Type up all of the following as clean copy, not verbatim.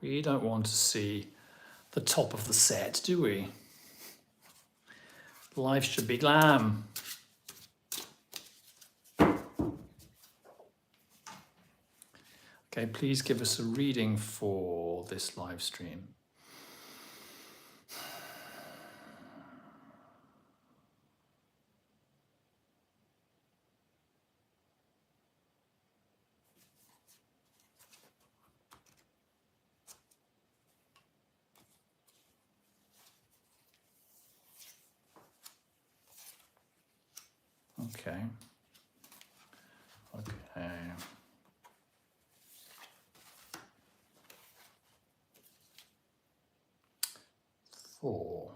We don't want to see the top of the set, do we? Life should be glam. Okay, please give us a reading for this live stream. Okay. Okay. 4.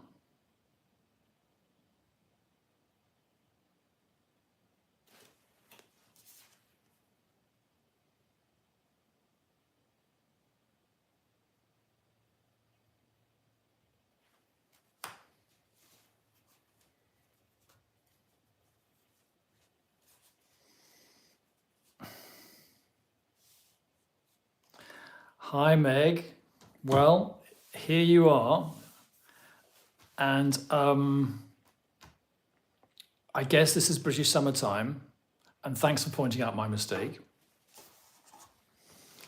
Hi, Meg. Well, here you are. And I guess this is British summertime. And thanks for pointing out my mistake.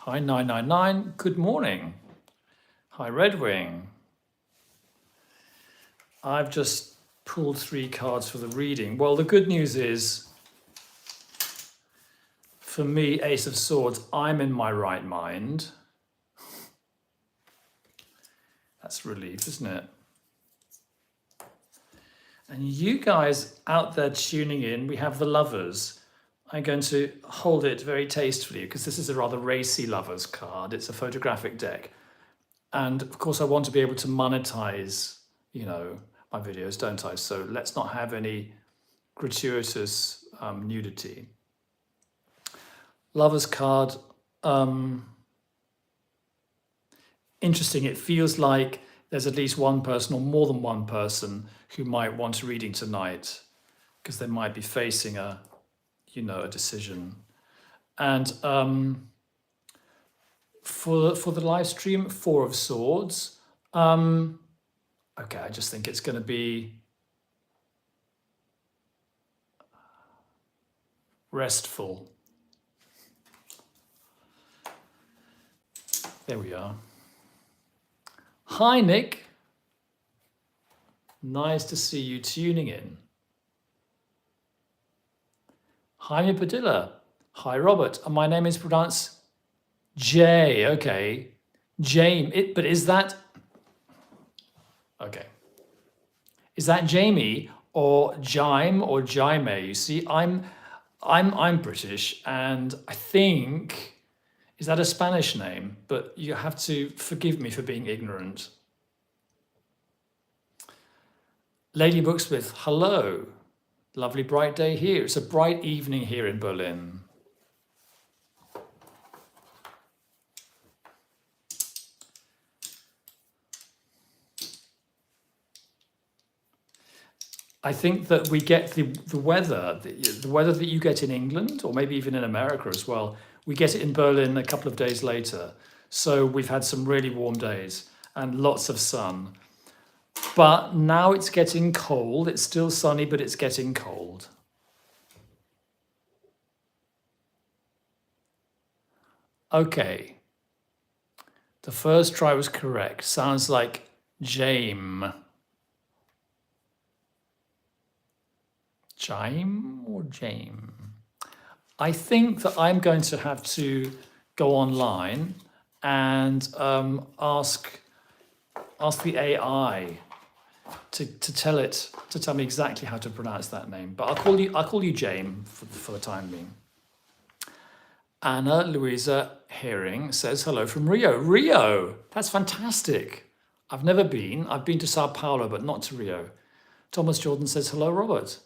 Hi, 999. Good morning. Hi, Red Wing. I've just pulled 3 cards for the reading. Well, the good news is, for me, Ace of Swords, I'm in my right mind. That's relief, isn't it? And you guys out there tuning in, we have the Lovers. I'm going to hold it very tastefully because this is a rather racy Lovers card. It's a photographic deck. And of course, I want to be able to monetize, my videos, don't I? So let's not have any gratuitous nudity. Lovers card. Interesting, it feels like there's at least one person or more than one person who might want a reading tonight because they might be facing a decision. And for the live stream, 4 of Swords. Okay, I just think it's going to be restful. There we are. Hi, Nick. Nice to see you tuning in. Jaime Padilla. Hi, Robert. And my name is pronounced J. Okay. Jamie. But is that... Okay. Is that Jamie or Jaime or Jaime? You see, I'm British, and I think... Is that a Spanish name? But you have to forgive me for being ignorant. Lady Booksmith, hello. Lovely bright day here. It's a bright evening here in Berlin. I think that we get the weather that you get in England, or maybe even in America as well. We get it in Berlin a couple of days later. So we've had some really warm days and lots of sun. But now it's getting cold. It's still sunny, but it's getting cold. Okay. The first try was correct. Sounds like Jaime. Jaime or Jaime? I think that I'm going to have to go online and ask the AI to tell me exactly how to pronounce that name. But I'll call you Jaime for the time being. Anna Louisa Herring says hello from Rio. Rio, that's fantastic. I've never been. I've been to Sao Paulo, but not to Rio. Thomas Jordan says hello, Robert.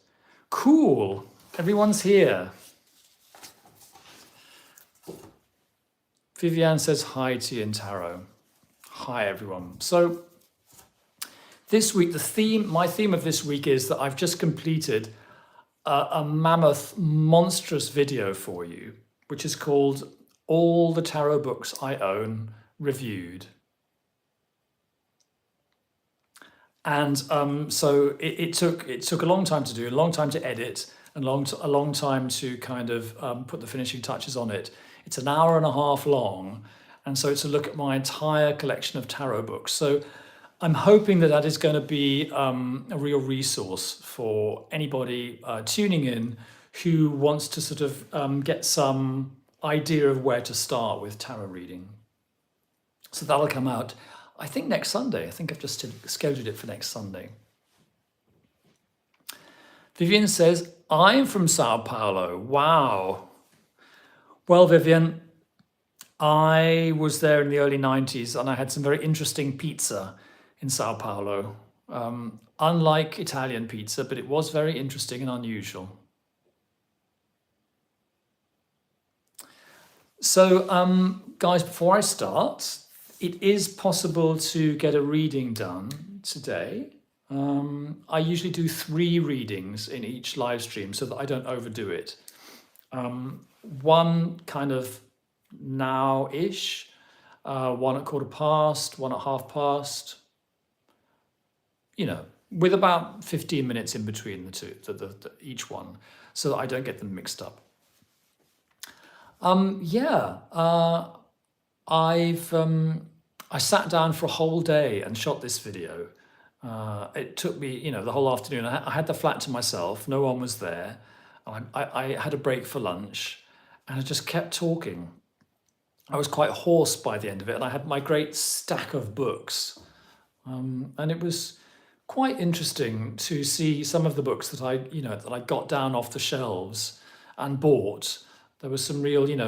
Cool. Everyone's here. Vivian says hi to you in tarot. Hi, everyone. So this week, my theme of this week is that I've just completed a mammoth, monstrous video for you, which is called All the Tarot Books I Own Reviewed. And so it took a long time to do, a long time to edit, and a long time to kind of put the finishing touches on it. It's an hour and a half long, and so it's a look at my entire collection of tarot books. So I'm hoping that that is going to be a real resource for anybody tuning in who wants to sort of get some idea of where to start with tarot reading. So that'll come out, I think, next Sunday. I think I've just scheduled it for next Sunday. Vivian says, I'm from Sao Paulo. Wow. Well, Vivian, I was there in the early 90s and I had some very interesting pizza in Sao Paulo. Unlike Italian pizza, but it was very interesting and unusual. So, guys, before I start, it is possible to get a reading done today. I usually do 3 readings in each live stream so that I don't overdo it. One kind of now-ish, one at 1:15, one at past, with about 15 minutes in between the two, each one, so that I don't get them mixed up. I sat down for a whole day and shot this video. It took me, the whole afternoon. I had the flat to myself. No one was there. I had a break for lunch, and I just kept talking. I was quite hoarse by the end of it, and I had my great stack of books. And it was quite interesting to see some of the books that I got down off the shelves and bought. There was some real, you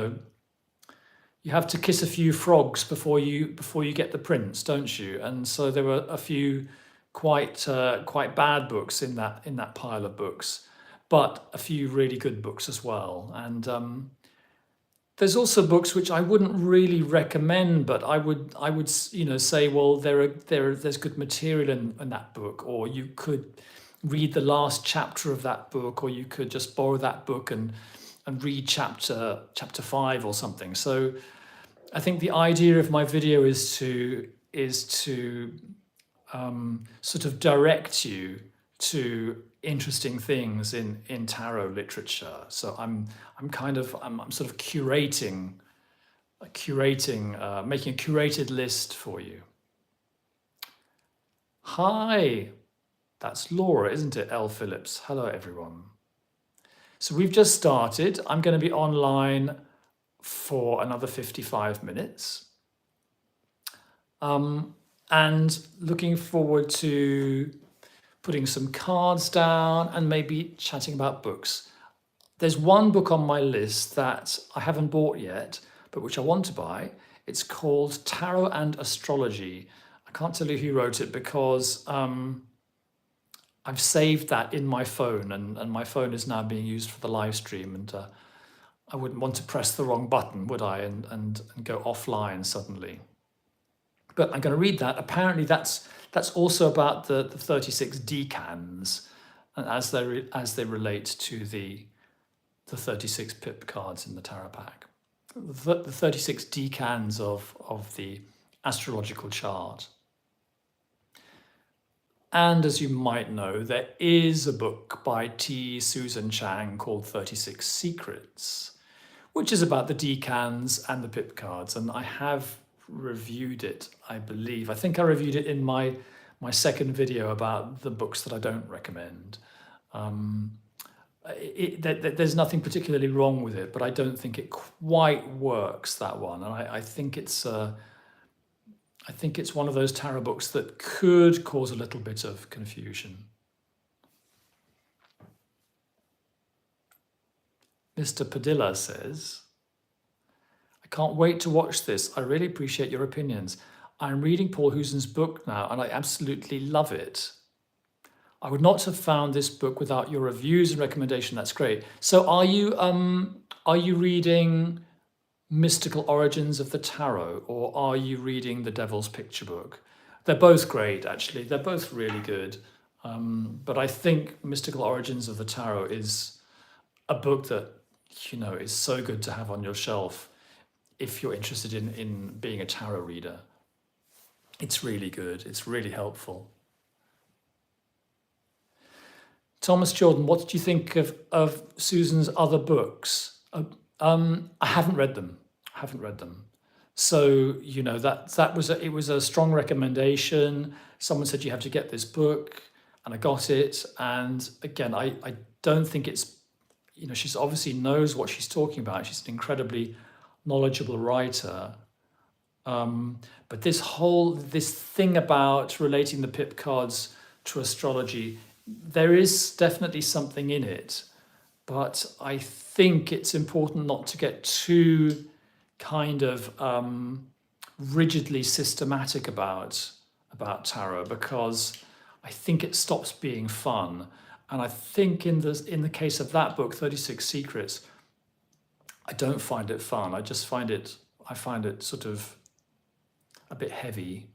have to kiss a few frogs before you get the prince, don't you? And so there were a few quite bad books in that pile of books, but a few really good books as well. And there's also books which I wouldn't really recommend, but I would say, well, there's good material in that book, or you could read the last chapter of that book, or you could just borrow that book and read chapter 5 or something. So I think the idea of my video is to sort of direct you to interesting things in tarot literature. So I'm sort of curating, making a curated list for you. Hi, that's Laura, isn't it? L. Phillips. Hello, everyone. So we've just started. I'm going to be online for another 55 minutes. And looking forward to putting some cards down and maybe chatting about books. There's one book on my list that I haven't bought yet, but which I want to buy. It's called Tarot and Astrology. I can't tell you who wrote it because I've saved that in my phone, and my phone is now being used for the live stream, and I wouldn't want to press the wrong button, would I, and go offline suddenly. But I'm going to read that. Apparently that's also about the 36 decans, and as they relate to the 36 pip cards in the tarot pack. The 36 decans of the astrological chart. And as you might know, there is a book by T. Susan Chang called 36 Secrets, which is about the decans and the pip cards. And I have reviewed it, I believe. I think I reviewed it in my second video about the books that I don't recommend. There's nothing particularly wrong with it, but I don't think it quite works, that one. And I think it's one of those tarot books that could cause a little bit of confusion. Mr. Padilla says, I can't wait to watch this. I really appreciate your opinions. I'm reading Paul Housen's book now, and I absolutely love it. I would not have found this book without your reviews and recommendation. That's great. So are you reading Mystical Origins of the Tarot, or are you reading The Devil's Picture Book? They're both great, actually. They're both really good. But I think Mystical Origins of the Tarot is a book that, is so good to have on your shelf if you're interested in being a tarot reader. It's really good. It's really helpful. Thomas Jordan, what did you think of Susan's other books? I haven't read them. So, it was a strong recommendation. Someone said you have to get this book, and I got it. And again, I don't think it's, she's obviously knows what she's talking about. She's an incredibly knowledgeable writer. But this thing about relating the pip cards to astrology, there is definitely something in it. But I think it's important not to get too kind of rigidly systematic about tarot, because I think it stops being fun. And I think in the case of that book, 36 Secrets, I don't find it fun. I find it sort of a bit heavy.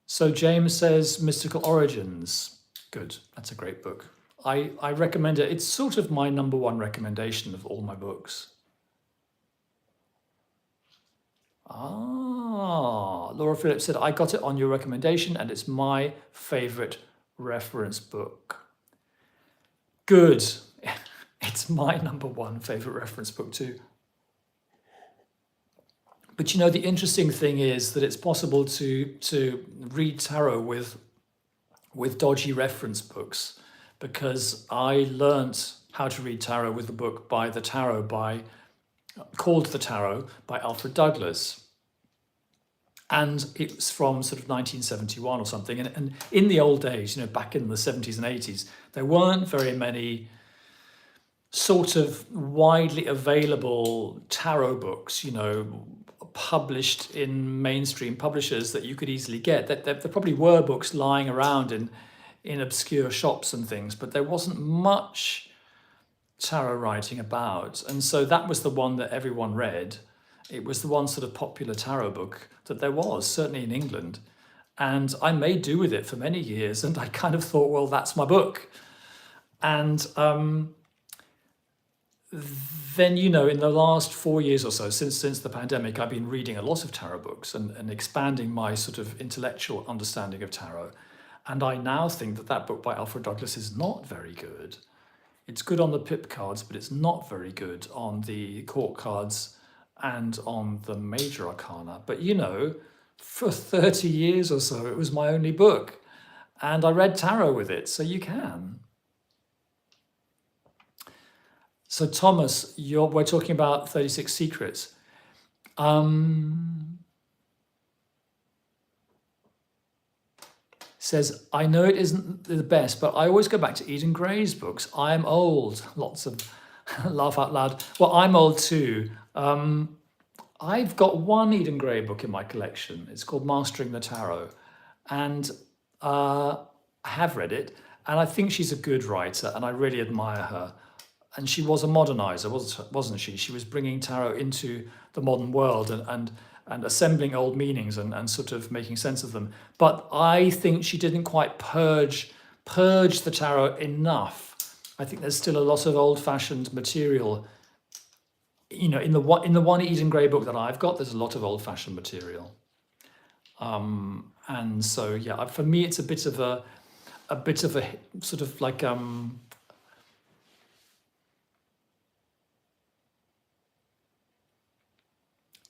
So James says Mystical Origins. Good, that's a great book. I recommend it. It's sort of my number one recommendation of all my books. Laura Phillips said, I got it on your recommendation and it's my favorite reference book. Good. It's my number one favorite reference book too. But the interesting thing is that it's possible to read tarot with dodgy reference books, because I learnt how to read tarot with the book called The Tarot by Alfred Douglas. And it was from sort of 1971 or something. And in the old days, back in the 70s and 80s, there weren't very many sort of widely available tarot books, published in mainstream publishers that you could easily get. There probably were books lying around in obscure shops and things, but there wasn't much tarot writing about. And so that was the one that everyone read. It was the one sort of popular tarot book that there was, certainly in England. And I made do with it for many years, and I kind of thought, well, that's my book. And then, in the last 4 years or so, since the pandemic, I've been reading a lot of tarot books and expanding my sort of intellectual understanding of tarot. And I now think that book by Alfred Douglas is not very good. It's good on the pip cards, but it's not very good on the court cards and on the major arcana. But, for 30 years or so, it was my only book. And I read tarot with it, so you can. So Thomas, we're talking about 36 Secrets. Says, I know it isn't the best, but I always go back to Eden Gray's books. I am old. Lots of laugh out loud. Well, I'm old too. I've got one Eden Gray book in my collection. It's called Mastering the Tarot. And I have read it. And I think she's a good writer, and I really admire her. And she was a modernizer, wasn't she? She was bringing tarot into the modern world and assembling old meanings and sort of making sense of them. But I think she didn't quite purge the tarot enough. I think there's still a lot of old-fashioned material. In the one Eden Gray book that I've got, there's a lot of old-fashioned material. And so, yeah, for me, it's a bit of a sort of like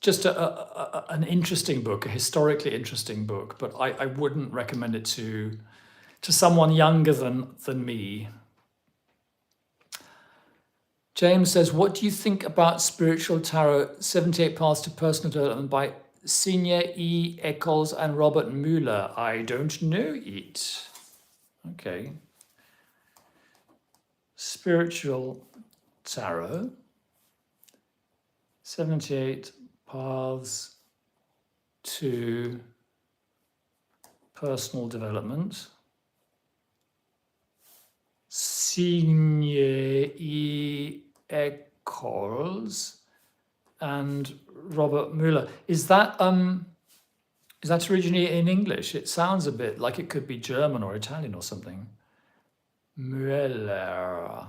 just an interesting book, a historically interesting book, but I wouldn't recommend it to someone younger than me. James says, what do you think about Spiritual Tarot, 78 Paths to Personal Development by Signe E. Eccles and Robert Mueller? I don't know it. Okay. Spiritual Tarot, 78 Paths to Personal Development. Signe E. Eccles and Robert Mueller. Is that originally in English? It sounds a bit like it could be German or Italian or something. Mueller.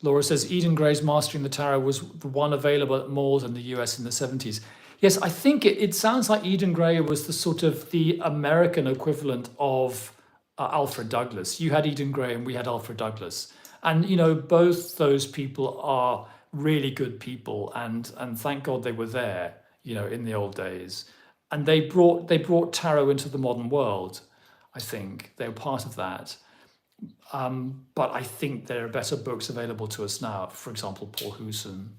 Laura says Eden Gray's Mastering the Tarot was the one available at malls in the US in the 70s. Yes, I think it sounds like Eden Gray was the sort of the American equivalent of Alfred Douglas. You had Eden Gray and we had Alfred Douglas. And, both those people are really good people, and thank God they were there, in the old days. And they brought tarot into the modern world, I think. They were part of that. But I think there are better books available to us now. For example, Paul Hewson.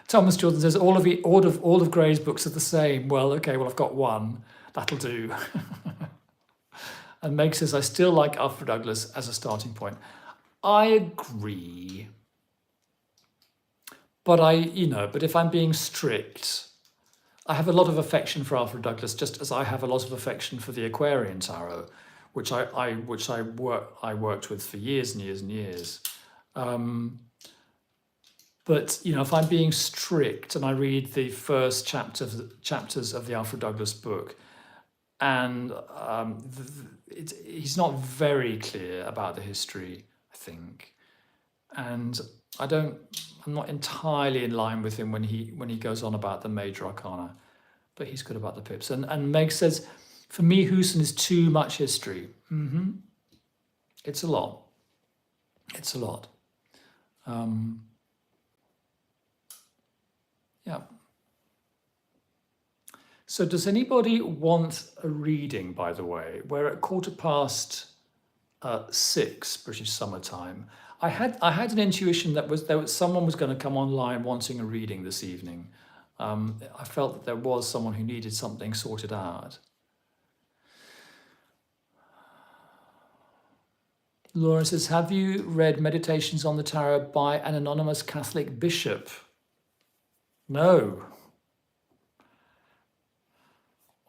Thomas Jordan says all of Gray's books are the same. Well, okay, I've got one. That'll do. And Meg says I still like Alfred Douglas as a starting point. I agree. But but if I'm being strict, I have a lot of affection for Alfred Douglas, just as I have a lot of affection for the Aquarian Tarot, which I worked with for years and years and years. But if I'm being strict and I read the first chapters of the Alfred Douglas book, and he's not very clear about the history, I think, and I'm not entirely in line with him when he goes on about the major arcana, but he's good about the pips. And Meg says, for me, Hewson is too much history. It's a lot. It's a lot. Yeah. So does anybody want a reading, by the way? We're at 6:15 British Summer Time. I had an intuition that someone was going to come online wanting a reading this evening. I felt that there was someone who needed something sorted out. Laura says, have you read Meditations on the Tarot by an anonymous Catholic bishop? No.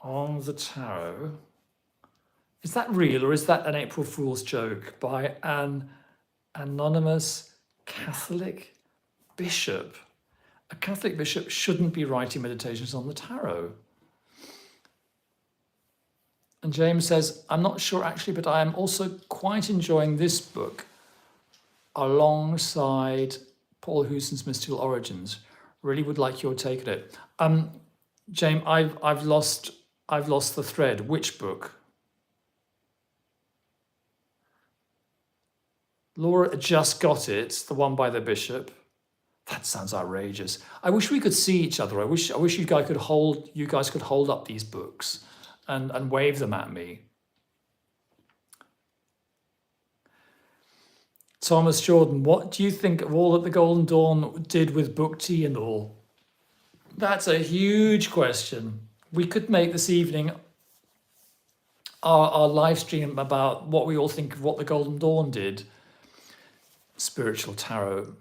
On the Tarot. Is that real, or is that an April Fool's joke by an anonymous Catholic bishop? A Catholic bishop shouldn't be writing Meditations on the Tarot. And James says, I'm not sure actually, but I am also quite enjoying this book alongside Paul Hewson's Mystical Origins. Really would like your take on it. James, I've lost the thread. Which book? Laura just got it, the one by the bishop. That sounds outrageous. I wish we could see each other. I wish you guys could hold up these books and wave them at me. Thomas Jordan, what do you think of all that the Golden Dawn did with book tea and all? That's a huge question. We could make this evening our live stream about what we all think of what the Golden Dawn did. Spiritual Tarot.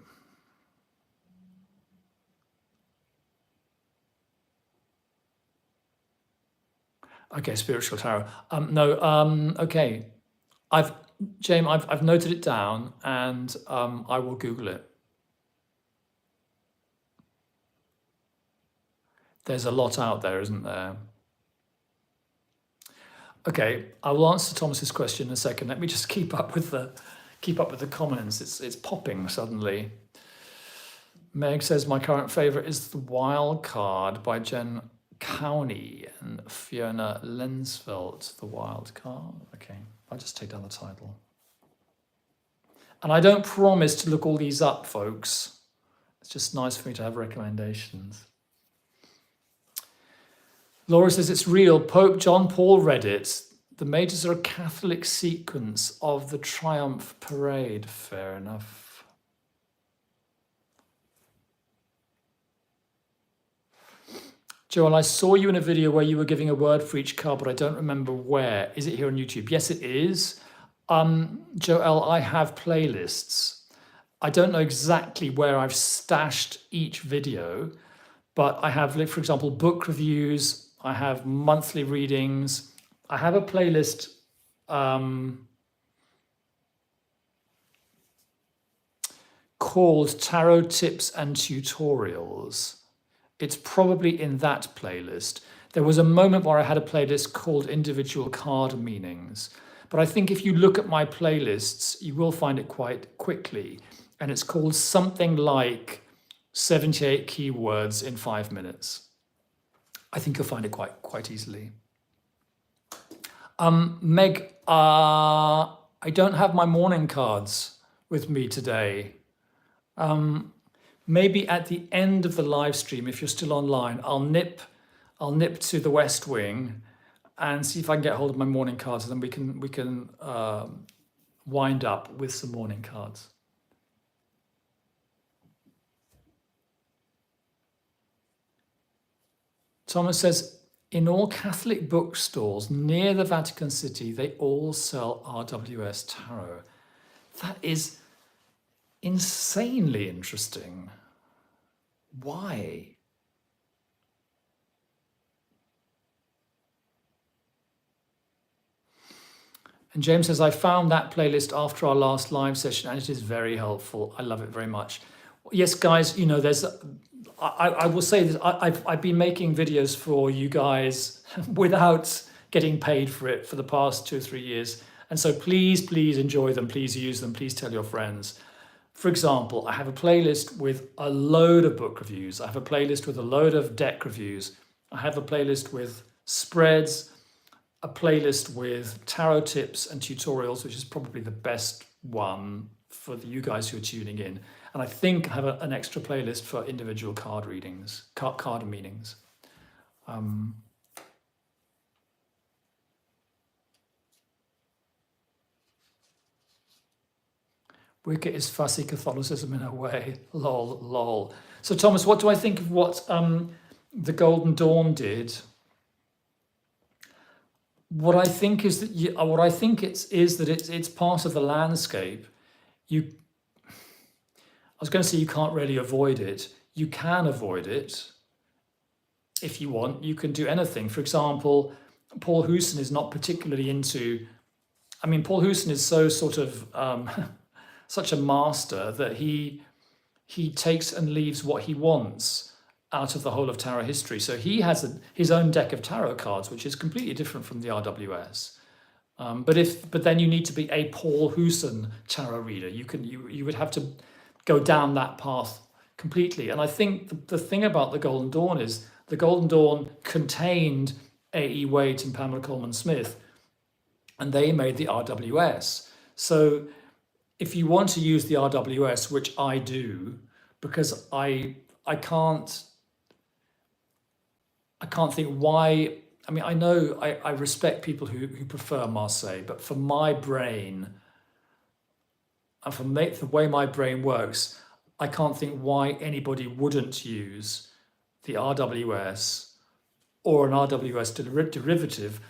Okay, Spiritual Tarot. Okay. James, I've noted it down, and I will Google it. There's a lot out there, isn't there? Okay, I will answer Thomas's question in a second. Let me just keep up with the comments. It's popping suddenly. Meg says my current favorite is The Wild Card by Jen Cowney and Fiona Lensfeld. The Wild Card. Okay, I'll just take down the title. And I don't promise to look all these up, folks. It's just nice for me to have recommendations. Laura says it's real. Pope John Paul read it. The majors are a Catholic sequence of the Triumph Parade. Fair enough. Joel, I saw you in a video where you were giving a word for each card, but I don't remember where. Is it here on YouTube? Yes, it is. Joel, I have playlists. I don't know exactly where I've stashed each video, but I have, for example, book reviews. I have monthly readings. I have a playlist called Tarot Tips and Tutorials. It's probably in that playlist. There was a moment where I had a playlist called Individual Card Meanings. But I think if you look at my playlists, you will find it quite quickly. And it's called something like 78 keywords in 5 minutes. I think you'll find it quite easily. Meg, I don't have my morning cards with me today. Maybe at the end of the live stream, if you're still online, I'll nip to the West Wing and see if I can get hold of my morning cards, and then we can wind up with some morning cards. Thomas says, in all Catholic bookstores near the Vatican City, they all sell RWS tarot. That is insanely interesting. Why? And James says, I found that playlist after our last live session and it is very helpful. I love it very much. Yes, guys, you know, I will say that I've been making videos for you guys without getting paid for it for the past 2 or 3 years. And so please enjoy them. Please use them. Please tell your friends. For example, I have a playlist with a load of book reviews. I have a playlist with a load of deck reviews. I have a playlist with spreads, a playlist with tarot tips and tutorials, which is probably the best one for you guys who are tuning in. And I think I have an extra playlist for individual card readings, card meanings. Wicca is fussy Catholicism in a way. Lol, lol. So Thomas, what do I think of what the Golden Dawn did? What I think is that it's part of the landscape. I was going to say you can't really avoid it. You can avoid it if you want. You can do anything. For example, Paul Hewson is not particularly into. I mean, Paul Hewson is so sort of such a master that he takes and leaves what he wants out of the whole of tarot history. So he has his own deck of tarot cards, which is completely different from the RWS. But then you need to be a Paul Hewson tarot reader. You would have to go down that path completely. And I think the thing about the Golden Dawn is the Golden Dawn contained A.E. Waite and Pamela Coleman Smith, and they made the RWS. So if you want to use the RWS, which I do, because I can't think why. I mean, I know I respect people who prefer Marseille, but for my brain, and from the way my brain works, I can't think why anybody wouldn't use the RWS or an RWS derivative,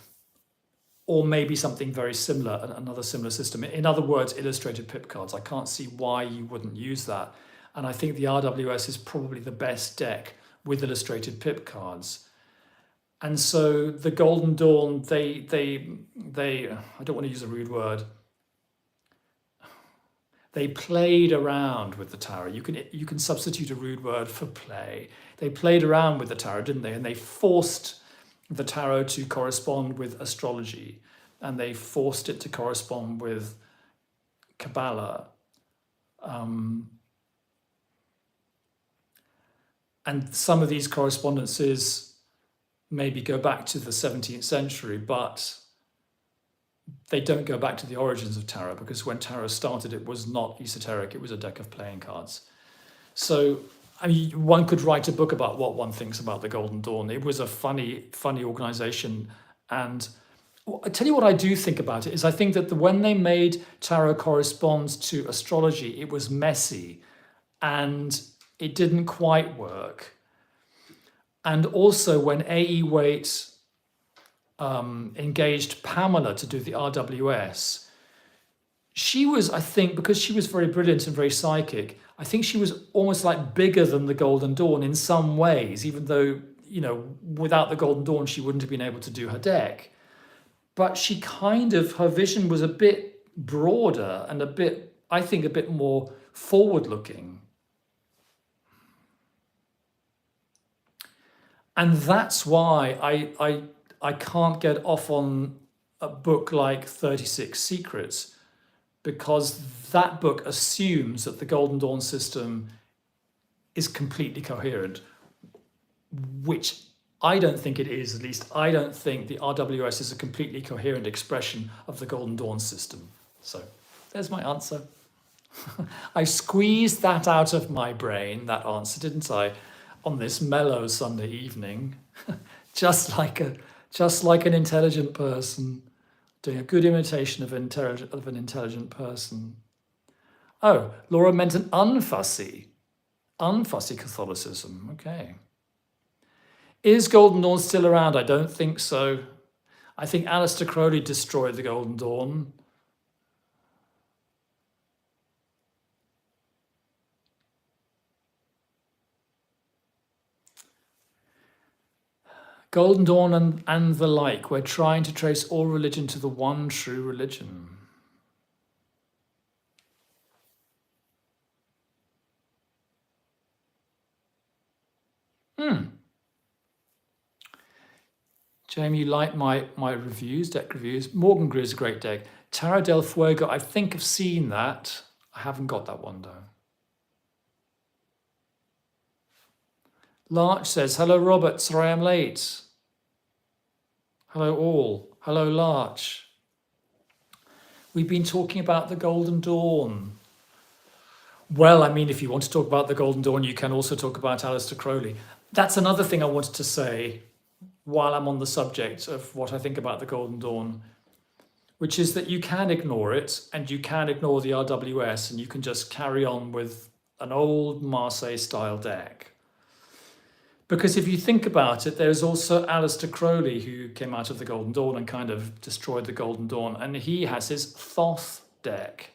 or maybe something very similar, another similar system. In other words, illustrated pip cards. I can't see why you wouldn't use that. And I think the RWS is probably the best deck with illustrated pip cards. And so the Golden Dawn, they I don't want to use a rude word, they played around with the tarot. You can substitute a rude word for play. They played around with the tarot, didn't they? And they forced the tarot to correspond with astrology, and they forced it to correspond with Kabbalah. And some of these correspondences maybe go back to the 17th century, but they don't go back to the origins of tarot, because when tarot started, it was not esoteric, it was a deck of playing cards. So, I mean, one could write a book about what one thinks about the Golden Dawn. It was a funny organization. And I tell you what I do think about it is I think that when they made tarot correspond to astrology, it was messy and it didn't quite work. And also when A.E. Waite engaged Pamela to do the RWS, she was, I think, because she was very brilliant and very psychic, I think she was almost like bigger than the Golden Dawn in some ways, even though, you know, without the Golden Dawn, she wouldn't have been able to do her deck. But she her vision was a bit broader and I think a bit more forward-looking. And that's why I can't get off on a book like 36 Secrets, because that book assumes that the Golden Dawn system is completely coherent, which I don't think it is. At least I don't think the RWS is a completely coherent expression of the Golden Dawn system. So there's my answer. I squeezed that out of my brain, that answer, didn't I, on this mellow Sunday evening, just like an intelligent person, doing a good imitation of an intelligent person. Oh, Laura meant an unfussy Catholicism. Okay. Is Golden Dawn still around? I don't think so. I think Aleister Crowley destroyed the Golden Dawn. Golden Dawn and the like. We're trying to trace all religion to the one true religion. Jamie, you like my reviews, deck reviews. Morgan Greer is a great deck. Tarot del Fuego, I think I've seen that. I haven't got that one though. Larch says, hello Robert, sorry I'm late. Hello all. Hello Larch. We've been talking about the Golden Dawn. Well, I mean, if you want to talk about the Golden Dawn, you can also talk about Aleister Crowley. That's another thing I wanted to say while I'm on the subject of what I think about the Golden Dawn, which is that you can ignore it and you can ignore the RWS and you can just carry on with an old Marseille style deck. Because if you think about it, there's also Aleister Crowley who came out of the Golden Dawn and kind of destroyed the Golden Dawn, and he has his Thoth deck.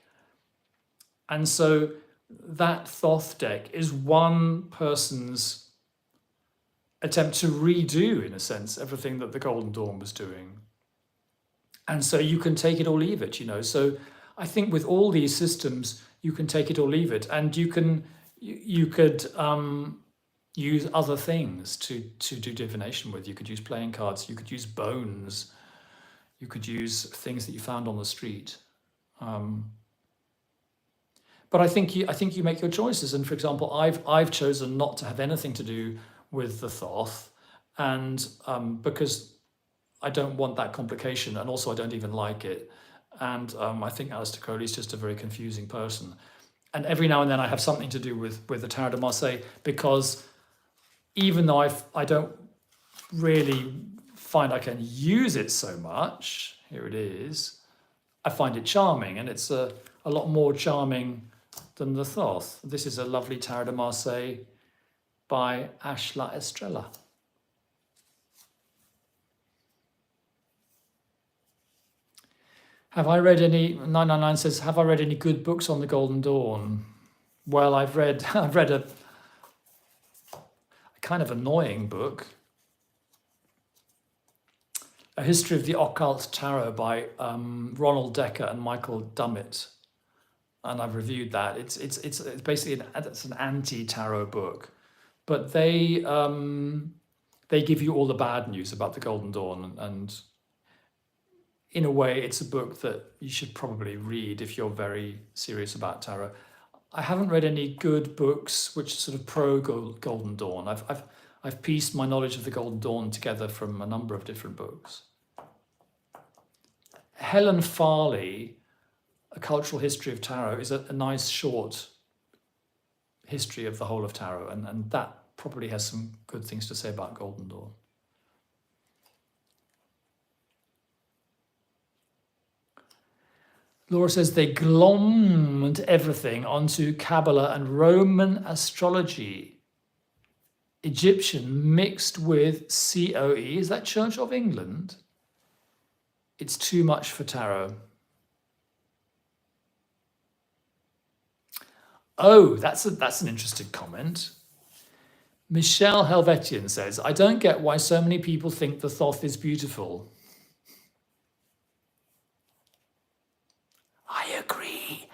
And so that Thoth deck is one person's attempt to redo, in a sense, everything that the Golden Dawn was doing. And so you can take it or leave it, you know. So I think with all these systems, you can take it or leave it, and you could use other things to do divination with. You could use playing cards, you could use bones, you could use things that you found on the street. But I think you make your choices. And for example, I've chosen not to have anything to do with the Thoth, and because I don't want that complication, and also I don't even like it. And I think Aleister Crowley is just a very confusing person. And every now and then I have something to do with the Tarot de Marseille, because even though I don't really find I can use it so much, here it is, I find it charming, and it's a lot more charming than the Thoth. This is a lovely Tarot de Marseille by Ashla Estrella. Have I read any, 999 says, have I read any good books on the Golden Dawn? Well, I've read a kind of annoying book, A History of the Occult Tarot by Ronald Decker and Michael Dummett. And I've reviewed that. It's basically it's an anti-tarot book, but they give you all the bad news about the Golden Dawn, and in a way, it's a book that you should probably read if you're very serious about tarot. I haven't read any good books which are sort of pro Golden Dawn. I've pieced my knowledge of the Golden Dawn together from a number of different books. Helen Farley, A Cultural History of Tarot, is a nice short history of the whole of tarot, and that probably has some good things to say about Golden Dawn. Laura says they glommed everything onto Kabbalah and Roman astrology. Egyptian mixed with COE. Is that Church of England? It's too much for tarot. Oh, that's an interesting comment. Michelle Helvetian says, I don't get why so many people think the Thoth is beautiful. I agree.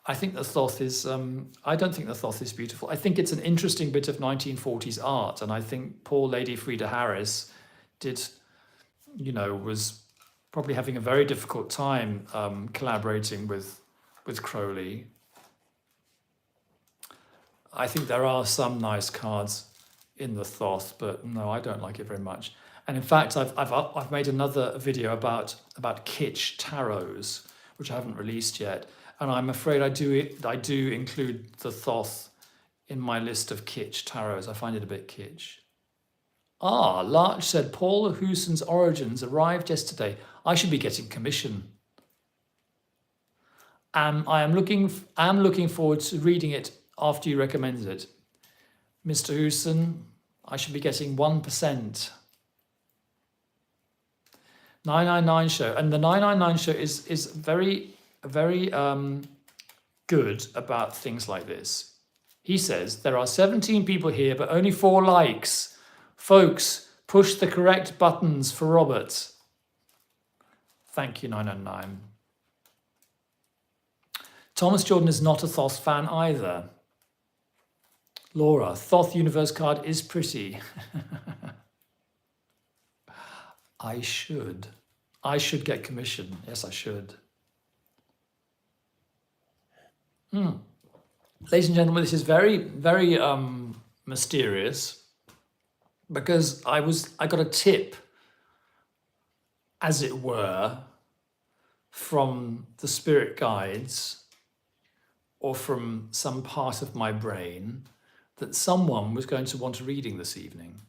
I think the Thoth is, I don't think the Thoth is beautiful. I think it's an interesting bit of 1940s art. And I think poor Lady Frida Harris was probably having a very difficult time collaborating with Crowley. I think there are some nice cards in the Thoth, but no, I don't like it very much. And in fact, I've made another video about kitsch tarots, which I haven't released yet. And I'm afraid I do include the Thoth in my list of kitsch tarots. I find it a bit kitsch. Ah, Larch said Paul Hewson's Origins arrived yesterday. I should be getting commission. I am looking forward to reading it after you recommended it. Mr. Hewson, I should be getting 1%. 999 show. And the 999 show is very, very good about things like this. He says, there are 17 people here, but only 4 likes. Folks, push the correct buttons for Robert. Thank you, 999. Thomas Jordan is not a Thoth fan either. Laura, Thoth Universe card is pretty. I should get commission. Yes, I should. Ladies and gentlemen, this is very, very mysterious because I got a tip, as it were, from the spirit guides or from some part of my brain that someone was going to want a reading this evening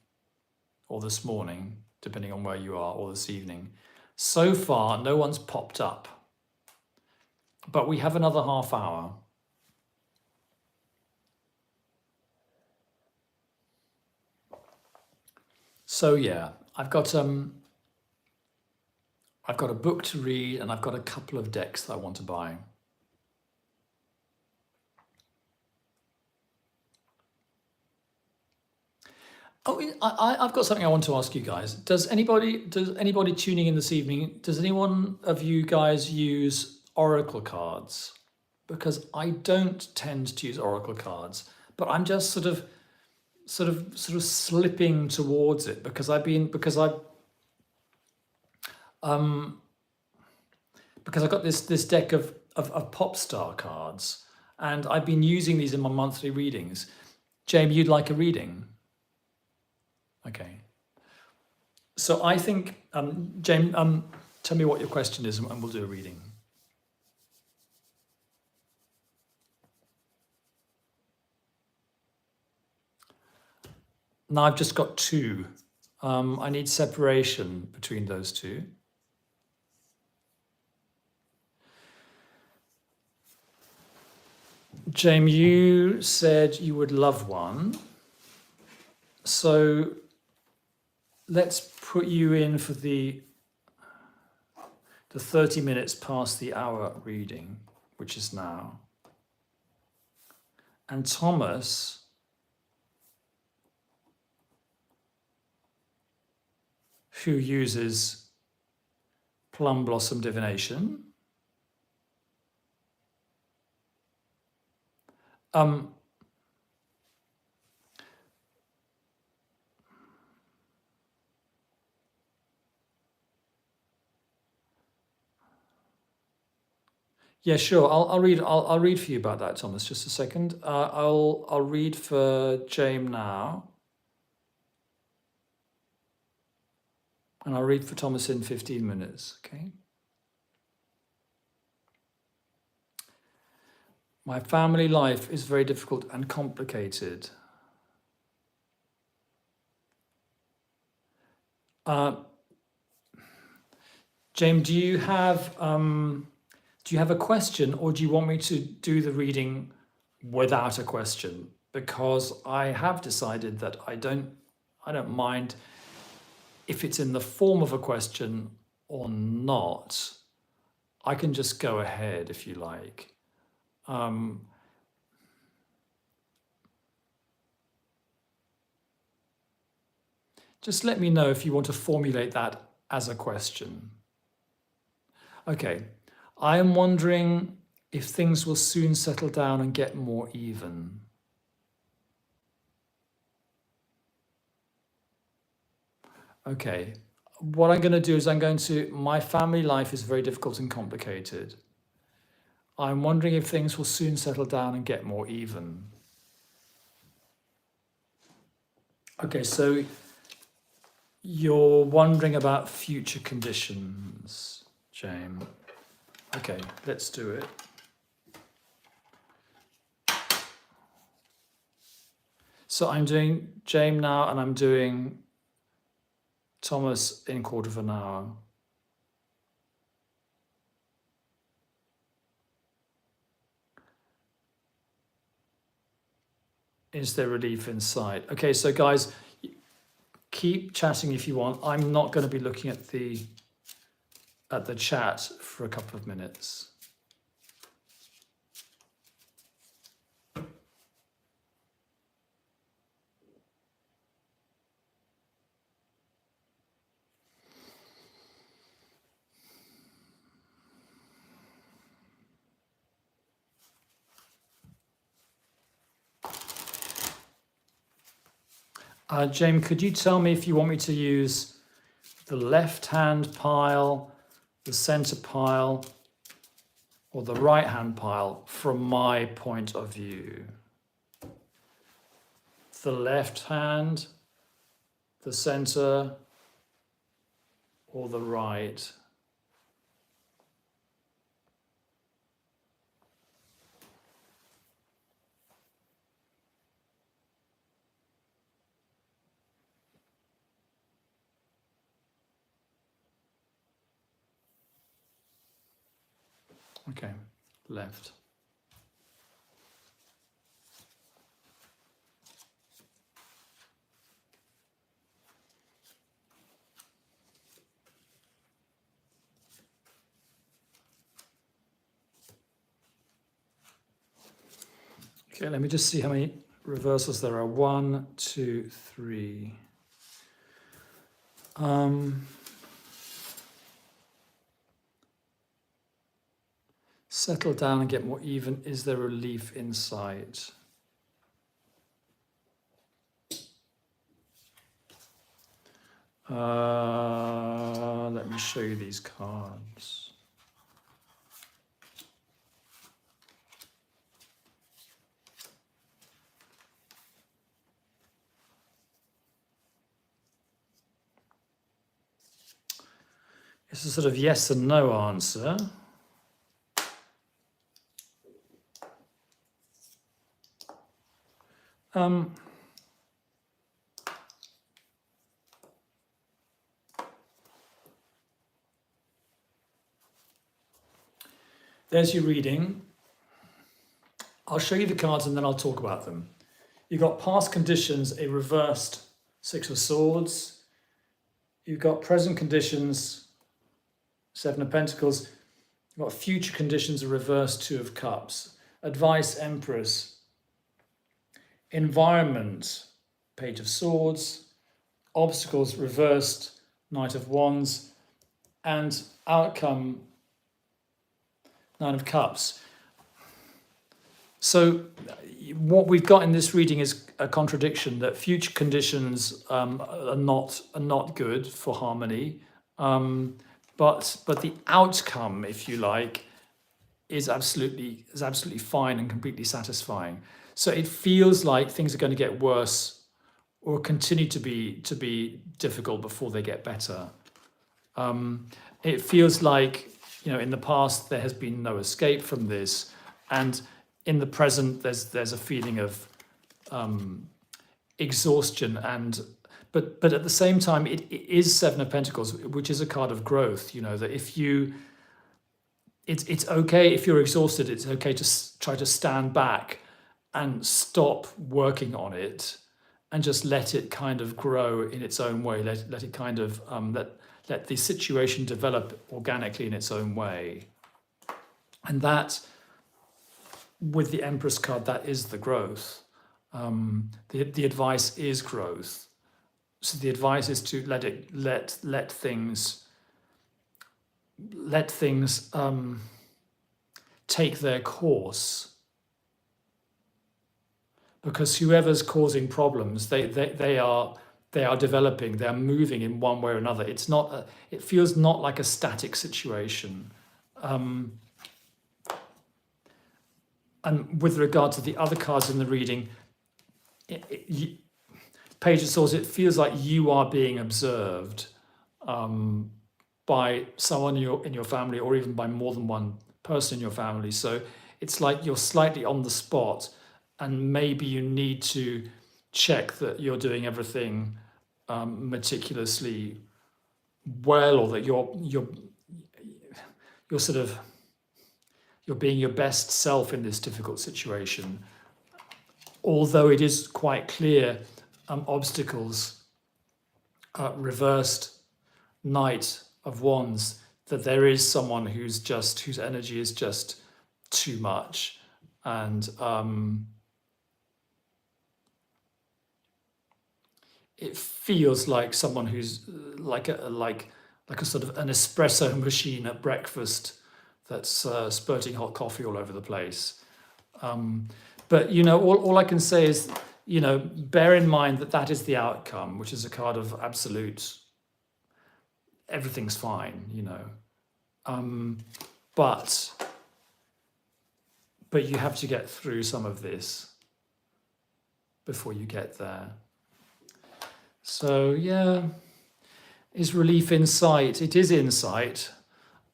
or this morning, depending on where you are, or this evening. So far, no one's popped up, but we have another half hour. So yeah, I've got a book to read and I've got a couple of decks that I want to buy. Oh, I've got something I want to ask you guys. Does anybody tuning in this evening, does anyone of you guys use oracle cards? Because I don't tend to use oracle cards, but I'm just sort of slipping towards it because I've got this deck of pop star cards, and I've been using these in my monthly readings. Jamie, you'd like a reading? Okay. So I think, James, tell me what your question is and we'll do a reading. Now I've just got 2. I need separation between those 2. James, you said you would love one. So let's put you in for the 30 minutes past the hour reading, which is now. And Thomas, who uses Plum Blossom Divination, yeah, sure. I'll read for you about that, Thomas. Just a second. I'll read for James now, and I'll read for Thomas in 15 minutes. Okay. My family life is very difficult and complicated. James, do you have a question, or do you want me to do the reading without a question? Because I have decided that I don't mind if it's in the form of a question or not. I can just go ahead if you like. Just let me know if you want to formulate that as a question. Okay. I am wondering if things will soon settle down and get more even. Okay, what I'm going to do is my family life is very difficult and complicated. I'm wondering if things will soon settle down and get more even. Okay, so you're wondering about future conditions, James. Okay, let's do it. So I'm doing James now, and I'm doing Thomas in quarter of an hour. Is there relief in sight? Okay, so guys, keep chatting if you want. I'm not going to be looking at the chat for a couple of minutes. James, could you tell me if you want me to use the left-hand pile, the center pile, or the right-hand pile from my point of view? The left hand, the center, or the right? Okay, left. Okay, let me just see how many reversals there are. 1, 2, 3. Settle down and get more even. Is there relief in sight? Let me show you these cards. It's a sort of yes and no answer. There's your reading. I'll show you the cards and then I'll talk about them. You've got past conditions, a reversed 6 of Swords. You've got present conditions, 7 of Pentacles. You've got future conditions, a reversed 2 of Cups. Advice, Empress. Environment, Page of Swords. Obstacles, reversed, Knight of Wands. And outcome, 9 of Cups. So what we've got in this reading is a contradiction that future conditions are not good for harmony, but the outcome, if you like, is absolutely fine and completely satisfying. So it feels like things are going to get worse or continue to be difficult before they get better. It feels like, in the past there has been no escape from this, and in the present there's a feeling of exhaustion, but at the same time it is 7 of Pentacles, which is a card of growth. That if it's okay if you're exhausted. It's okay to try to stand back and stop working on it and just let it kind of grow in its own way. Let it kind of let the situation develop organically in its own way. And that, with the Empress card, that is the growth. The advice is growth. So the advice is to let things take their course, because whoever's causing problems, they are developing, they are moving in one way or another. It feels not like a static situation. And with regard to the other cards in the reading, Page of Swords, it feels like you are being observed by someone in your family, or even by more than one person in your family. So it's like you're slightly on the spot, and maybe you need to check that you're doing everything meticulously well, or that you're sort of you're being your best self in this difficult situation. Although it is quite clear, obstacles, reversed Knight of Wands, that there is someone whose energy is just too much, and it feels like someone who's like a sort of an espresso machine at breakfast that's spurting hot coffee all over the place. But all I can say is, bear in mind that is the outcome, which is a card of absolute. Everything's fine, but you have to get through some of this before you get there. So yeah, is relief in sight? It is in sight,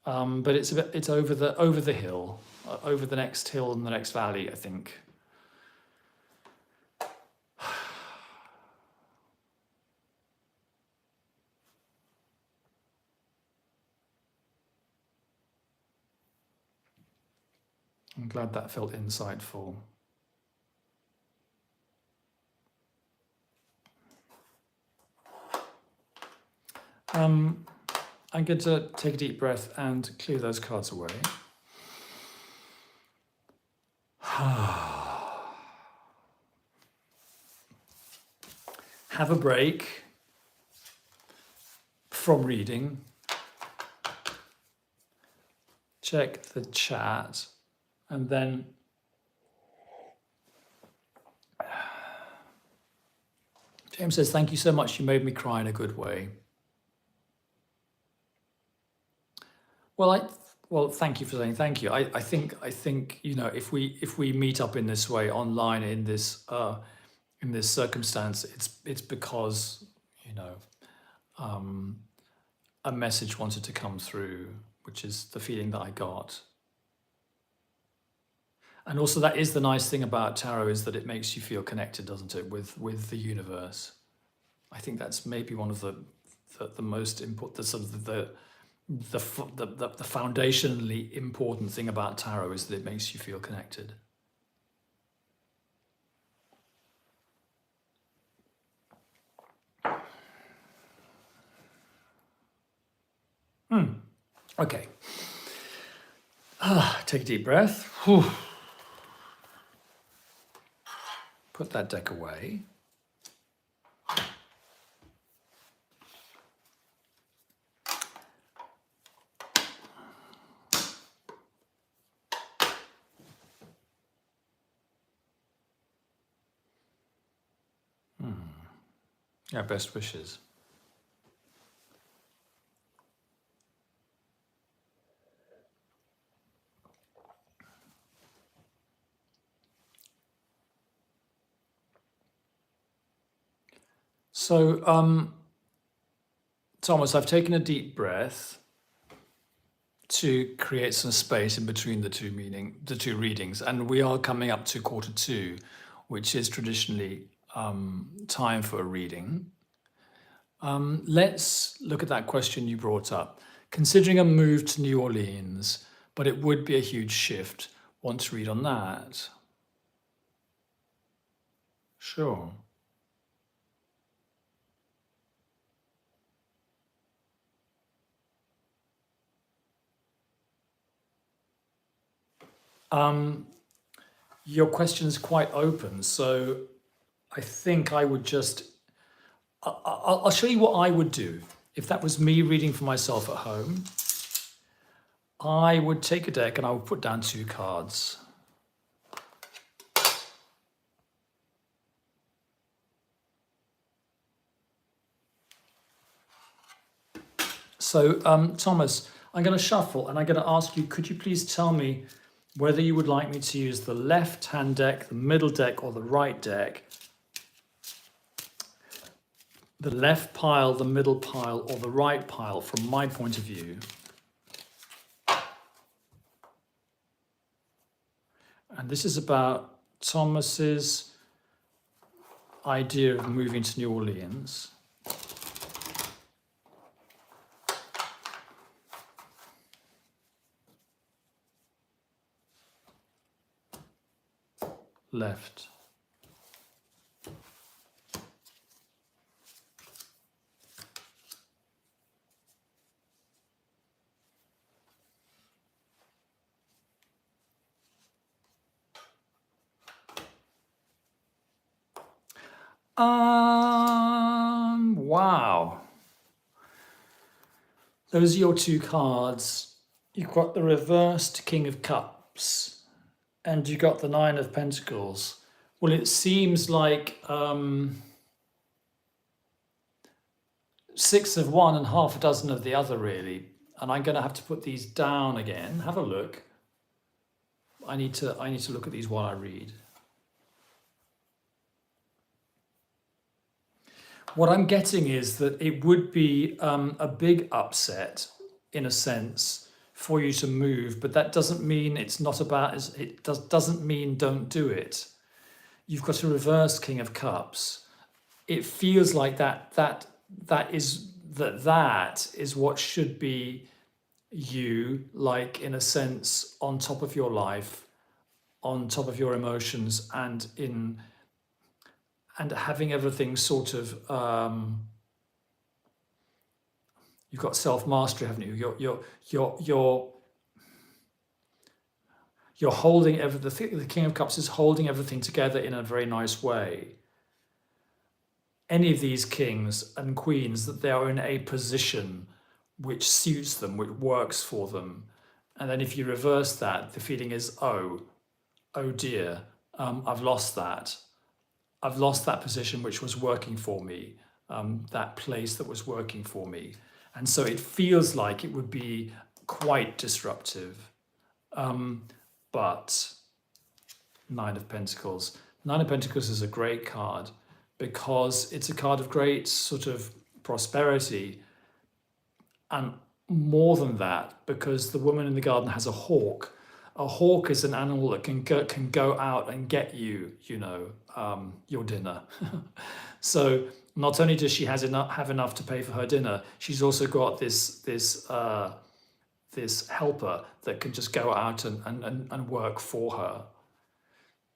but it's over the hill, over the next hill and the next valley, I think. I'm glad that felt insightful. I'm going to take a deep breath and clear those cards away. Have a break from reading. Check the chat. And then James says, "Thank you so much. You made me cry in a good way." Well, thank you for saying thank you. I think if we meet up in this way online in this circumstance, it's because a message wanted to come through, which is the feeling that I got. And also, that is the nice thing about tarot, is that it makes you feel connected, doesn't it, with the universe. I think that's maybe one of the most important, the sort of the foundationally important thing about tarot, is that it makes you feel connected. Okay. Take a deep breath. Whew. Put that deck away. Yeah, best wishes. So, Thomas, I've taken a deep breath to create some space in between the two readings, and we are coming up to quarter two, which is traditionally time for a reading. Let's look at that question you brought up. Considering a move to New Orleans, but it would be a huge shift. Want to read on that? Sure. Your question is quite open, so I think I would just... I'll show you what I would do. If that was me reading for myself at home, I would take a deck and I would put down 2 cards. So, Thomas, I'm going to shuffle and I'm going to ask you, could you please tell me whether you would like me to use the left-hand deck, the middle deck, or the right deck the left pile, the middle pile, or the right pile from my point of view. And this is about Thomas's idea of moving to New Orleans. Left. Wow. Those are your two cards. You've got the reversed King of Cups and you got the Nine of Pentacles. Well, it seems like six of one and half a dozen of the other, really. And I'm going to have to put these down again. Have a look. I need to look at these while I read. What I'm getting is that it would be a big upset, in a sense, for you to move, but that doesn't mean it's not about, doesn't mean don't do it. You've got a reversed King of Cups. It feels like that is what should be you, like, in a sense, on top of your life, on top of your emotions, and having everything sort of, you've got self-mastery, haven't you? You're holding the King of Cups is holding everything together in a very nice way. Any of these kings and queens, that they are in a position which suits them, which works for them. And then if you reverse that, the feeling is, oh dear, I've lost that. I've lost that position which was working for me, that place that was working for me. And so it feels like it would be quite disruptive. But Nine of Pentacles. Nine of Pentacles is a great card because it's a card of great sort of prosperity. And more than that, because the woman in the garden has a hawk. A hawk is an animal that can go out and get you, your dinner. So not only does she have enough to pay for her dinner, she's also got this helper that can just go out and work for her.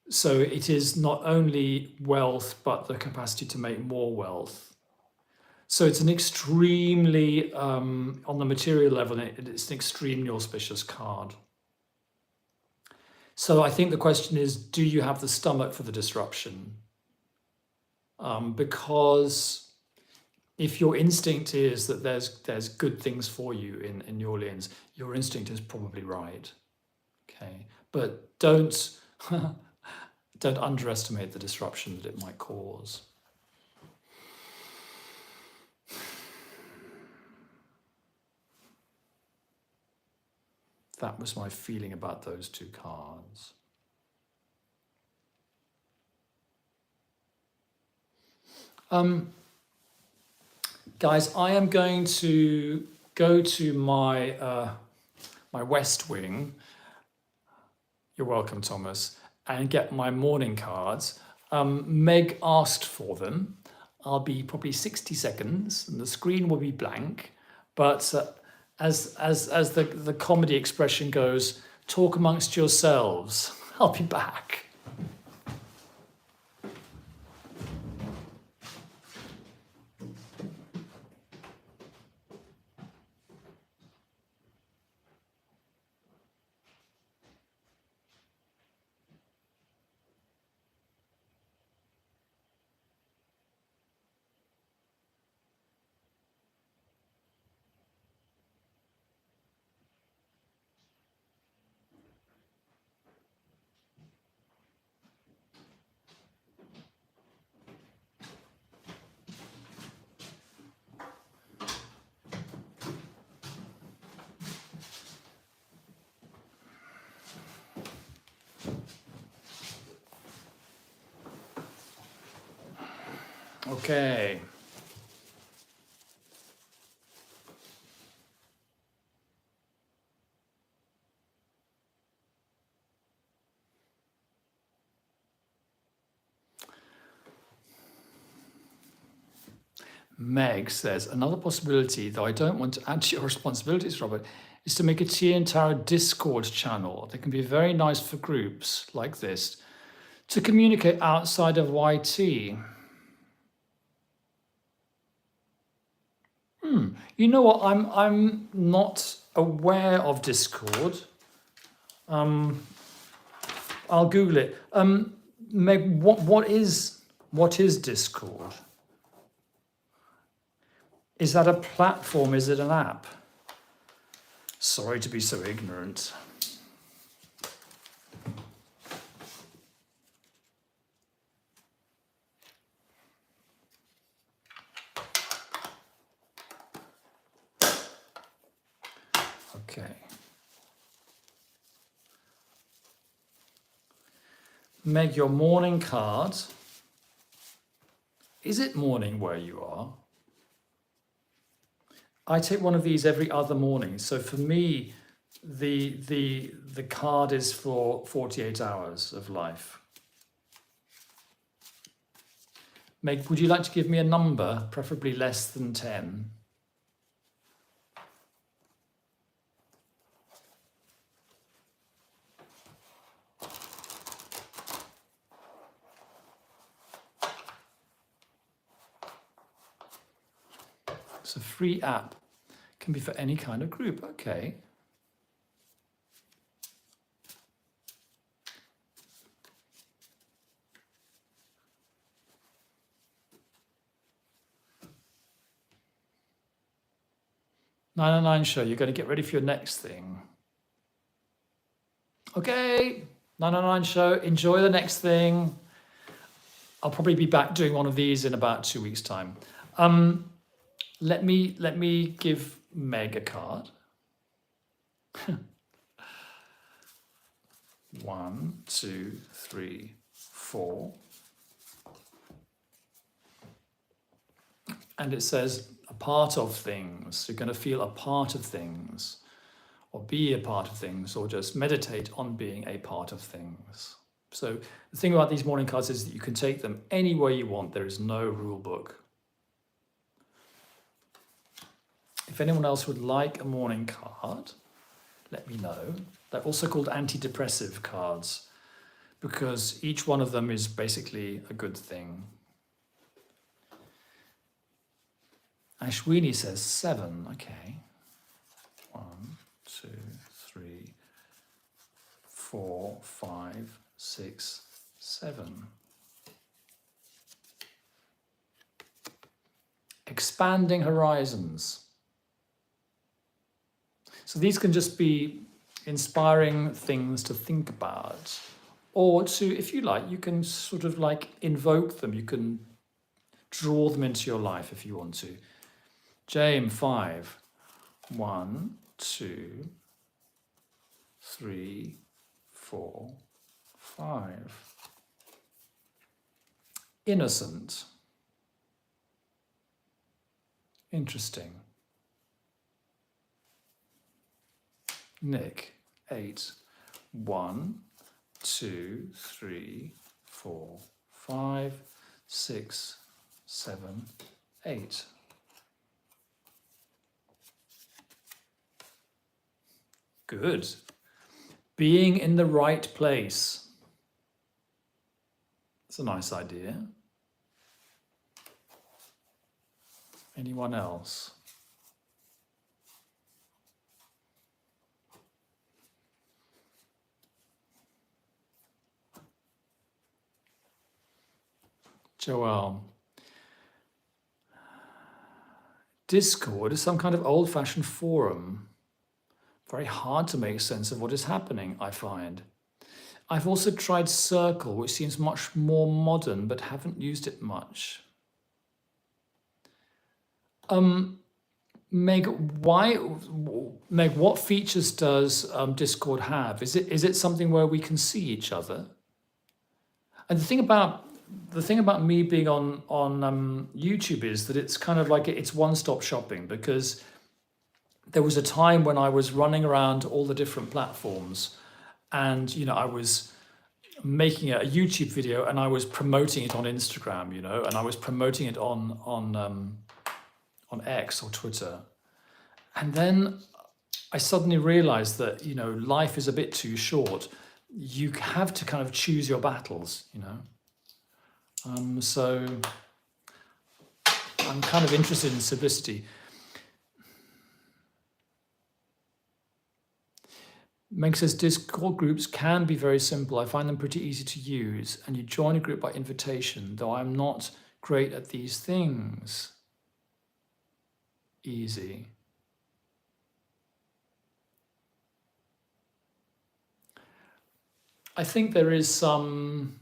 So it is not only wealth, but the capacity to make more wealth. So it's an extremely, on the material level, it's an extremely auspicious card. So I think the question is, do you have the stomach for the disruption? Because if your instinct is that there's good things for you in New Orleans, your instinct is probably right. Okay, but don't underestimate the disruption that it might cause. That was my feeling about those two cards. Guys, I am going to go to my my West Wing. You're welcome, Thomas, and get my morning cards. Meg asked for them. I'll be probably 60 seconds, and the screen will be blank. But as the comedy expression goes, talk amongst yourselves. I'll be back. Okay. Meg says, another possibility, though I don't want to add to your responsibilities, Robert, is to make a tea and tarot Discord channel that can be very nice for groups like this to communicate outside of YT. You know what? I'm not aware of Discord. I'll Google it. Meg, what is Discord? Is that a platform? Is it an app? Sorry to be so ignorant. Okay. Meg, your morning card. Is it morning where you are? I take one of these every other morning. So for me, the card is for 48 hours of life. Meg, would you like to give me a number, preferably less than 10? It's a free app. Can be for any kind of group. Okay. $9.99 show. You're going to get ready for your next thing. Okay. $9.99 show. Enjoy the next thing. I'll probably be back doing one of these in about 2 weeks' time. Let me give Meg a card. 1, 2, 3, 4. And it says a part of things. You're going to feel a part of things, or be a part of things, or just meditate on being a part of things. So the thing about these morning cards is that you can take them anywhere you want. There is no rule book. If anyone else would like a morning card, let me know. They're also called anti-depressive cards because each one of them is basically a good thing. Ashwini says 7. Okay. 1, 2, 3, 4, 5, 6, 7. Expanding horizons. So these can just be inspiring things to think about, or to, if you like, you can sort of like invoke them. You can draw them into your life if you want to. James 5. 1, 2, 3, 4, 5. Innocent. Interesting. Nick 8. 1, 2, 3, 4, 5, 6, 7, 8. Good. Being in the right place. It's a nice idea. Anyone else? Joel. Discord is some kind of old-fashioned forum. Very hard to make sense of what is happening, I find. I've also tried Circle, which seems much more modern, but haven't used it much. Meg, what features does Discord have? Is it something where we can see each other? And the thing about me being on YouTube is that it's kind of like it's one-stop shopping, because there was a time when I was running around all the different platforms, and I was making a YouTube video and I was promoting it on Instagram, and I was promoting it on on X or Twitter. And then I suddenly realized that, life is a bit too short. You have to kind of choose your battles, So I'm kind of interested in simplicity. Meg says Discord groups can be very simple. I find them pretty easy to use, and you join a group by invitation, though I'm not great at these things. Easy. I think there is some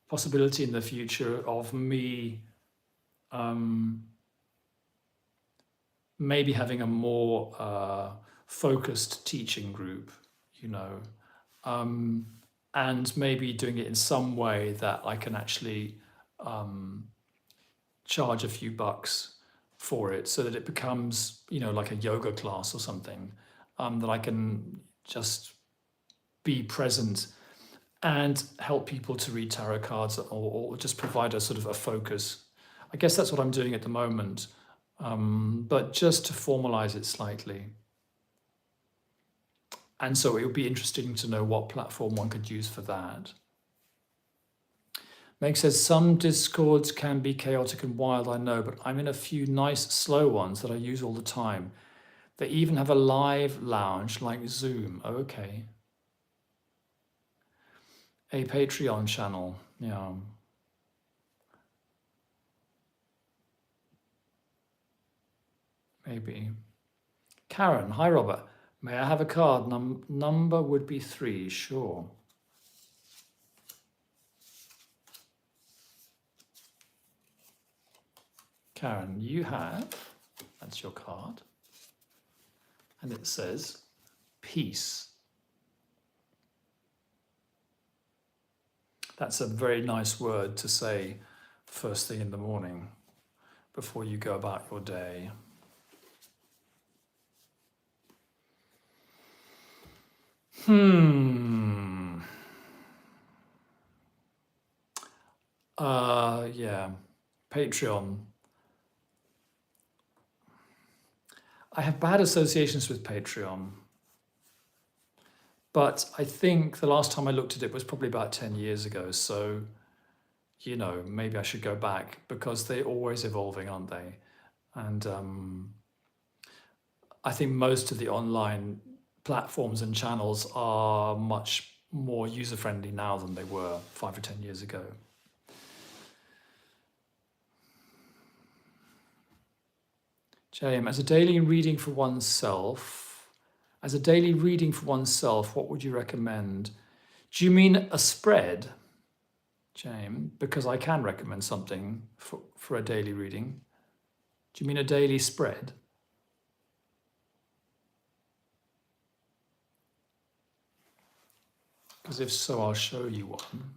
possibility in the future of me maybe having a more focused teaching group, and maybe doing it in some way that I can actually charge a few bucks for it, so that it becomes, like a yoga class or something, that I can just be present and help people to read tarot cards, or just provide a sort of a focus. I guess that's what I'm doing at the moment, but just to formalize it slightly. And so it would be interesting to know what platform one could use for that. Meg says, some Discords can be chaotic and wild, I know, but I'm in a few nice, slow ones that I use all the time. They even have a live lounge like Zoom. Oh, okay. A Patreon channel, yeah. Maybe. Karen, hi Robert. May I have a card? Number would be 3, sure. Karen, you have, that's your card, and it says peace. That's a very nice word to say first thing in the morning before you go about your day. Yeah, Patreon. I have bad associations with Patreon, but I think the last time I looked at it was probably about 10 years ago. So, maybe I should go back, because they're always evolving, aren't they? And I think most of the online platforms and channels are much more user-friendly now than they were 5 or 10 years ago. JM, as a daily reading for oneself, what would you recommend? Do you mean a spread, James? Because I can recommend something for a daily reading. Do you mean a daily spread? Because if so, I'll show you one.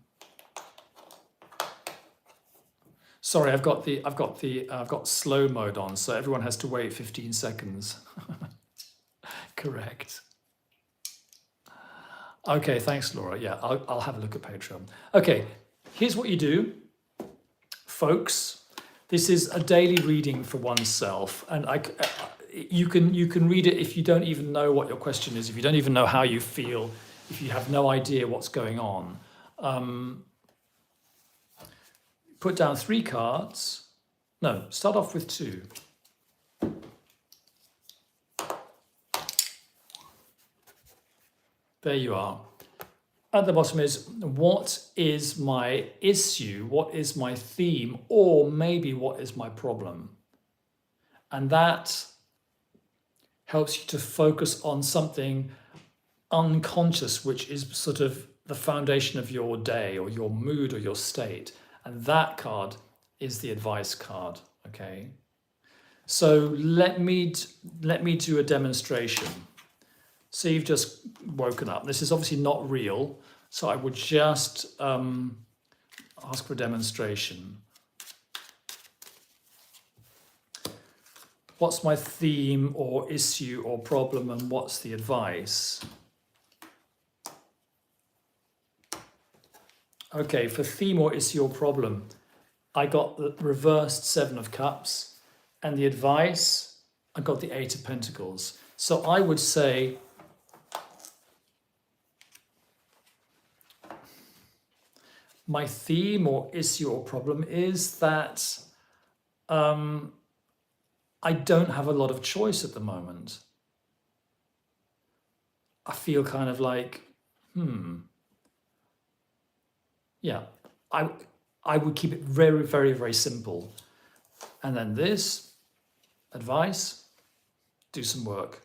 Sorry, I've got slow mode on, so everyone has to wait 15 seconds. Correct. Okay, thanks, Laura. Yeah, I'll have a look at Patreon. Okay, here's what you do, folks. This is a daily reading for oneself, and you can read it if you don't even know what your question is, if you don't even know how you feel, if you have no idea what's going on. Put down 3 cards. No, start off with 2. There you are. At the bottom is, what is my issue? What is my theme? Or maybe what is my problem? And that helps you to focus on something unconscious, which is sort of the foundation of your day or your mood or your state. And that card is the advice card, okay? So let me do a demonstration. So you've just woken up. This is obviously not real, so I would just ask for a demonstration. What's my theme or issue or problem, and what's the advice? Okay, for theme or issue or problem, I got the reversed 7 of Cups And the advice, I got the Eight of Pentacles. So I would say, my theme or issue or problem is that I don't have a lot of choice at the moment. I feel kind of like, yeah, I would keep it very, very, very simple. And then this, advice, do some work.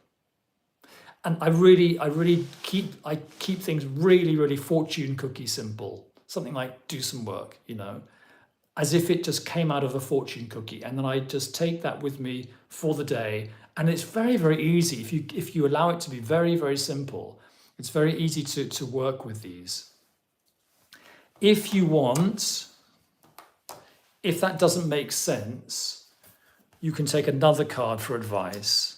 And I keep things really, really fortune cookie simple. Something like do some work, as if it just came out of a fortune cookie. And then I just take that with me for the day. And it's very, very easy. If you allow it to be very, very simple, it's very easy to work with these. If you want, if that doesn't make sense, you can take another card for advice.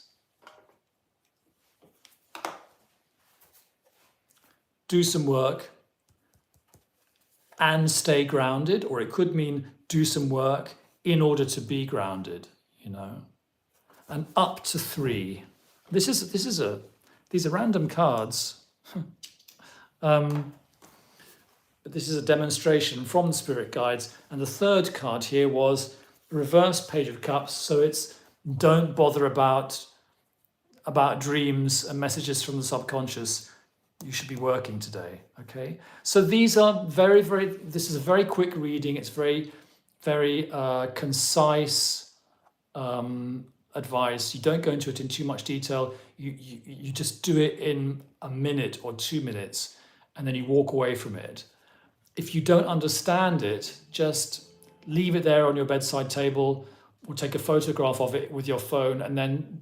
Do some work and stay grounded, or it could mean do some work in order to be grounded, and up to 3. These are random cards. But this is a demonstration from the spirit guides. And the third card here was reverse Page of Cups. So it's don't bother about dreams and messages from the subconscious. You should be working today, okay? So these are very, very, this is a very quick reading. It's very, very concise advice. You don't go into it in too much detail. You just do it in a minute or 2 minutes, and then you walk away from it. If you don't understand it, just leave it there on your bedside table or take a photograph of it with your phone and then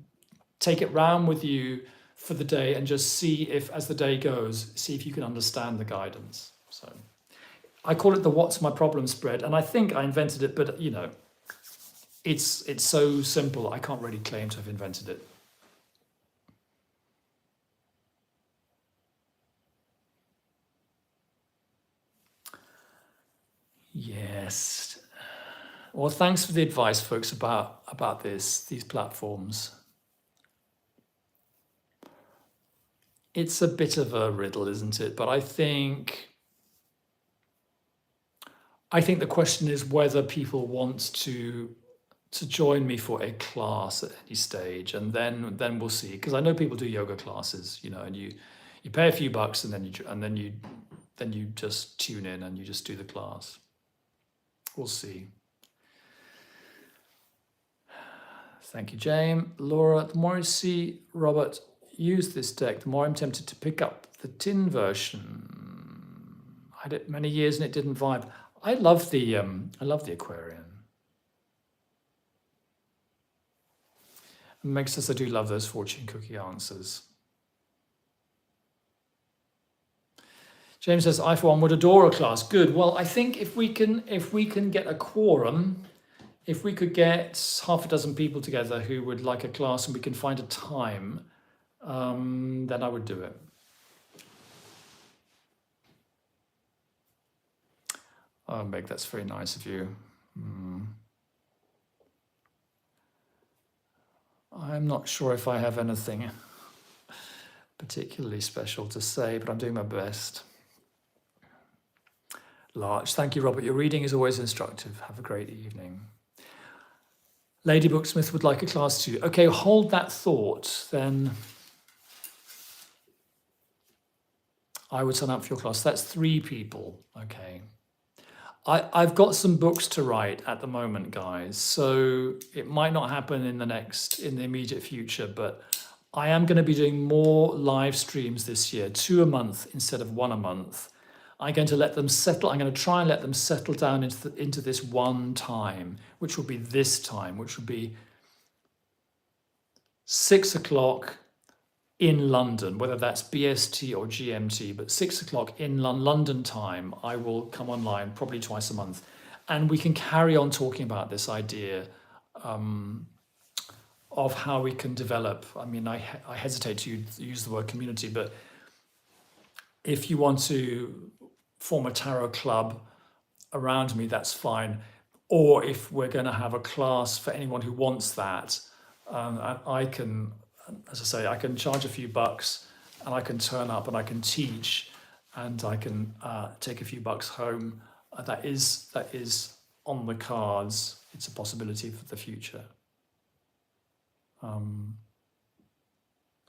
take it round with you for the day and just see if, as the day goes, see if you can understand the guidance. So I call it the What's My Problem spread, and I think I invented it, but it's so simple, I can't really claim to have invented it. Yes. Well, thanks for the advice, folks, about these platforms. It's a bit of a riddle, isn't it? But I think the question is whether people want to join me for a class at any stage, and then we'll see. Because I know people do yoga classes, and you pay a few bucks, and then you just tune in and you just do the class. We'll see. Thank you, James. Laura, the more I see Robert use this deck, the more I'm tempted to pick up the tin version. I had it many years and it didn't vibe. I love the Aquarian. And Meg says I do love those fortune cookie answers. James says, I for one would adore a class. Good. Well, I think if we can get a quorum, if we could get half a dozen people together who would like a class and we can find a time, then I would do it. Oh, Meg, that's very nice of you. I'm not sure if I have anything particularly special to say, but I'm doing my best. Larch, thank you, Robert. Your reading is always instructive. Have a great evening. Lady Booksmith would like a class too. Okay, hold that thought, then I would sign up for your class. That's 3 people, okay. I've got some books to write at the moment, guys, so it might not happen in the immediate future, but I am going to be doing more live streams this year, 2 a month instead of 1 a month. I'm going to let them settle. I'm going to try and let them settle down into this one time, which will be this time, which will be 6 o'clock in London, whether that's BST or GMT, but 6 o'clock in London time, I will come online probably twice a month. And we can carry on talking about this idea of how we can develop. I mean, I hesitate to use the word community, but if you want to form a tarot club around me, that's fine. or if we're going to have a class for anyone who wants that. And I can, as I say, I can charge a few bucks and I can turn up and I can teach and I can take a few bucks home. That is on the cards. It's a possibility for the future.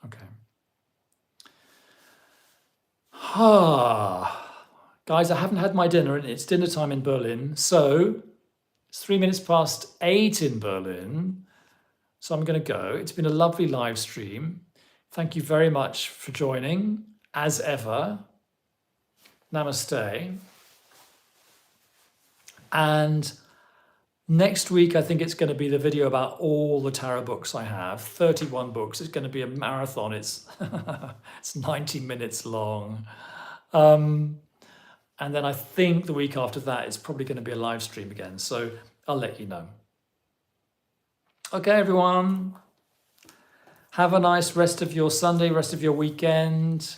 Okay. Guys, I haven't had my dinner and it's dinner time in Berlin. So it's 8 in Berlin. So I'm going to go. It's been a lovely live stream. Thank you very much for joining, as ever. Namaste. And next week, I think it's going to be the video about all the tarot books I have. 31 books. It's going to be a marathon. It's 90 minutes long. And then I think the week after that, it's probably going to be a live stream again. So I'll let you know. Okay, everyone. Have a nice rest of your Sunday, rest of your weekend.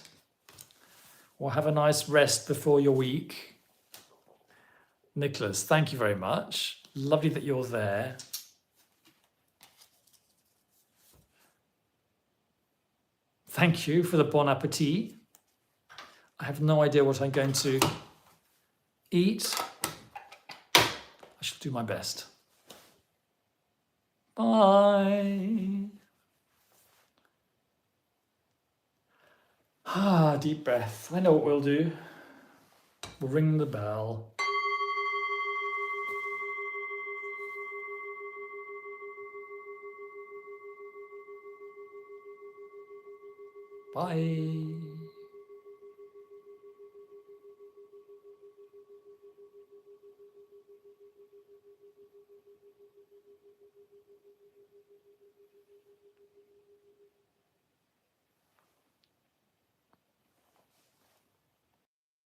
Or have a nice rest before your week. Nicholas, thank you very much. Lovely that you're there. Thank you for the bon appetit. I have no idea what I'm going to eat. I shall do my best. Bye. Deep breath. I know what we'll do. We'll ring the bell. Bye.